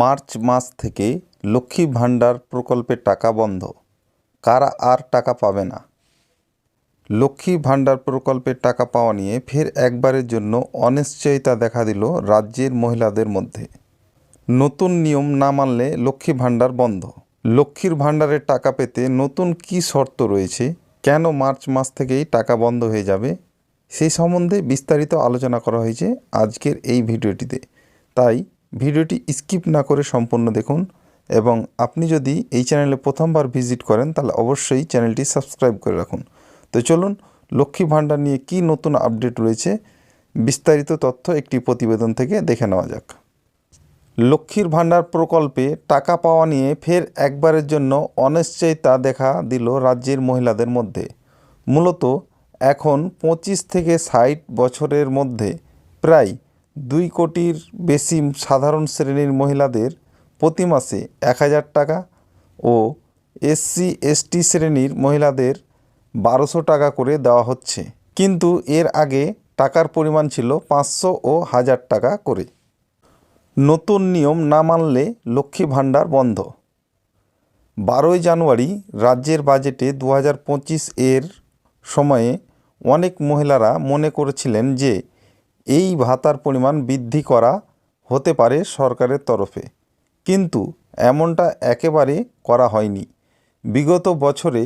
March মাস থেকে লক্ষ্মী ভাণ্ডার প্রকল্পের টাকা বন্ধ, কারা আর টাকা পাবে না? লক্ষ্মী ভাণ্ডার প্রকল্পের টাকা পাওয়া নিয়ে ফের একবারের জন্য অনিশ্চয়তা দেখা দিল রাজ্যের মহিলাদের মধ্যে। নতুন নিয়ম না মানলে লক্ষ্মী ভাণ্ডার বন্ধ। লক্ষ্মীর ভাণ্ডারের টাকা পেতে নতুন কী শর্ত রয়েছে, কেন মার্চ মাস থেকেই টাকা বন্ধ হয়ে যাবে, সেই সম্বন্ধে বিস্তারিত আলোচনা করা হয়েছে আজকের এই ভিডিওটিতে। তাই ভিডিওটি স্কিপ না করে সম্পূর্ণ দেখুন এবং আপনি যদি এই চ্যানেলে প্রথমবার ভিজিট করেন তাহলে অবশ্যই চ্যানেলটি সাবস্ক্রাইব করে রাখুন। তো চলুন লক্ষ্মী ভাণ্ডার নিয়ে কী নতুন আপডেট রয়েছে বিস্তারিত তথ্য একটি প্রতিবেদন থেকে দেখে নেওয়া যাক। লক্ষ্মীর ভাণ্ডার প্রকল্পে টাকা পাওয়া নিয়ে ফের একবারের জন্য অনিশ্চয়তা দেখা দিল রাজ্যের মহিলাদের মধ্যে। মূলত এখন 25 থেকে 60 বছরের মধ্যে প্রায় 2 কোটির বেশি সাধারণ শ্রেণীর মহিলাদের প্রতি মাসে 1000 টাকা ও SC/ST শ্রেণীর মহিলাদের 1200 টাকা করে দেওয়া হচ্ছে, কিন্তু এর আগে টাকার পরিমাণ ছিল 500 ও 1000 টাকা করে। নতুন নিয়ম না মানলে লক্ষ্মী ভাণ্ডার বন্ধ। 12ই জানুয়ারি রাজ্যের বাজেটে 2025 এর সময়ে অনেক মহিলারা মনে করেছিলেন যে এই ভাতার পরিমাণ বৃদ্ধি করা হতে পারে সরকারের তরফে, কিন্তু এমনটা একেবারে করা হয়নি। বিগত বছরে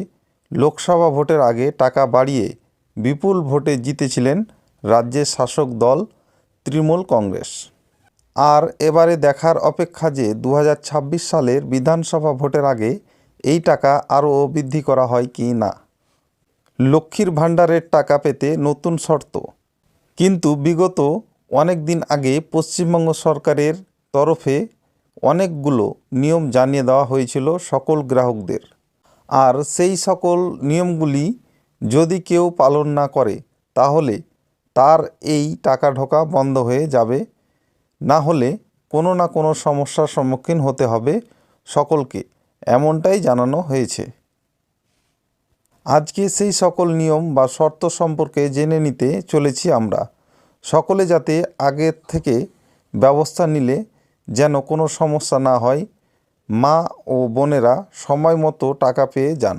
লোকসভা ভোটের আগে টাকা বাড়িয়ে বিপুল ভোটে জিতেছিলেন রাজ্যের শাসক দল তৃণমূল কংগ্রেস। আর এবারে দেখার অপেক্ষা যে 2026 সালের বিধানসভা ভোটের আগে এই টাকা আরও বৃদ্ধি করা হয় কি না। লক্ষ্মীর ভাণ্ডারের টাকা পেতে নতুন শর্ত। কিন্তু বিগত অনেক দিন আগে পশ্চিমবঙ্গ সরকারের তরফে অনেকগুলো নিয়ম জানিয়ে দেওয়া হয়েছিল সকল গ্রাহকদের, আর সেই সকল নিয়মগুলি যদি কেউ পালন না করে তাহলে তার এই টাকা ঢোকা বন্ধ হয়ে যাবে, না হলে কোনো না কোনো সমস্যার সম্মুখীন হতে হবে সকলকে, এমনটাই জানানো হয়েছে। আজকে সেই সকল নিয়ম বা শর্ত সম্পর্কে জেনে নিতে চলেছি আমরা। সকলে যাতে আগের থেকে ব্যবস্থা নিলে যেন কোনো সমস্যা না হয়, মা ও বোনেরা সময় মতো টাকা পেয়ে যান,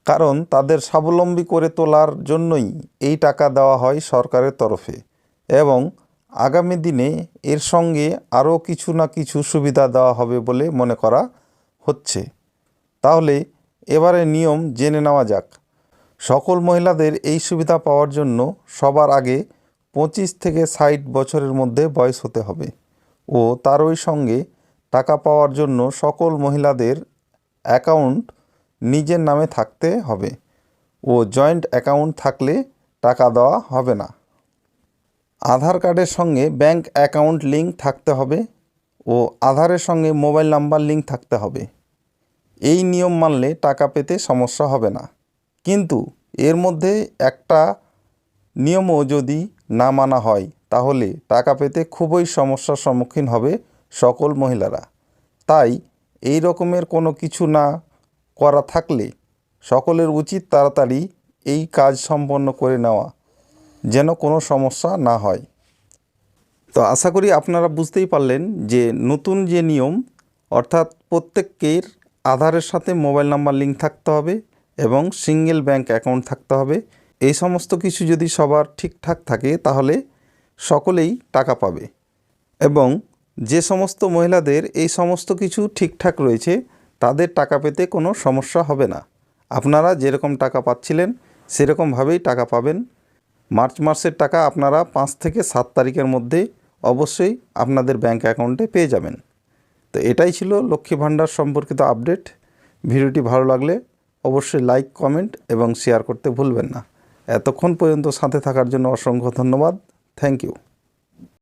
কারণ তাদের স্বাবলম্বী করে তোলার জন্যই এই টাকা দেওয়া হয় সরকারের তরফে, এবং আগামী দিনে এর সঙ্গে আরও কিছু না কিছু সুবিধা দেওয়া হবে বলে মনে করা হচ্ছে। তাহলে এবারে নিয়ম জেনে নেওয়া যাক। সকল মহিলাদের এই সুবিধা পাওয়ার জন্য সবার আগে 25 থেকে 60 বছরের মধ্যে বয়স হতে হবে ও তারই সঙ্গে টাকা পাওয়ার জন্য সকল মহিলাদের অ্যাকাউন্ট নিজের নামে থাকতে হবে ও জয়েন্ট অ্যাকাউন্ট থাকলে টাকা দেওয়া হবে না। আধার কার্ডের সঙ্গে ব্যাংক অ্যাকাউন্ট লিঙ্ক থাকতে হবে ও আধারের সঙ্গে মোবাইল নাম্বার লিঙ্ক থাকতে হবে। এই নিয়ম মানলে টাকা পেতে সমস্যা হবে না, কিন্তু এর মধ্যে একটা নিয়মও যদি না মানা হয় তাহলে টাকা পেতে খুবই সমস্যার সম্মুখীন হবে সকল মহিলারা। তাই এই রকমের কোনো কিছু না করা থাকলে সকলের উচিত তাড়াতাড়ি এই কাজ সম্পন্ন করে নেওয়া, যেন কোনো সমস্যা না হয়। তো আশা করি আপনারা বুঝতেই পারলেন যে নতুন যে নিয়ম, অর্থাৎ প্রত্যেকের আধারের সাথে মোবাইল নাম্বার লিঙ্ক থাকতে হবে এবং সিঙ্গেল ব্যাংক অ্যাকাউন্ট থাকতে হবে। এই সমস্ত কিছু যদি সবার ঠিকঠাক থাকে তাহলে সকলেই টাকা পাবে, এবং যে সমস্ত মহিলাদের এই সমস্ত কিছু ঠিকঠাক রয়েছে তাদের টাকা পেতে কোনো সমস্যা হবে না। আপনারা যেরকম টাকা পাচ্ছিলেন সেরকমভাবেই টাকা পাবেন। মার্চ মাসের টাকা আপনারা 5 থেকে 7 তারিখের মধ্যে অবশ্যই আপনাদের ব্যাংক অ্যাকাউন্টে পেয়ে যাবেন। তো এটাই ছিল লক্ষ্মী ভাণ্ডার সম্পর্কিত আপডেট। ভিডিওটি ভালো লাগলে অবশ্যই লাইক, কমেন্ট এবং শেয়ার করতে ভুলবেন না। এতক্ষণ পর্যন্ত সাথে থাকার জন্য অসংখ্য ধন্যবাদ। Thank you.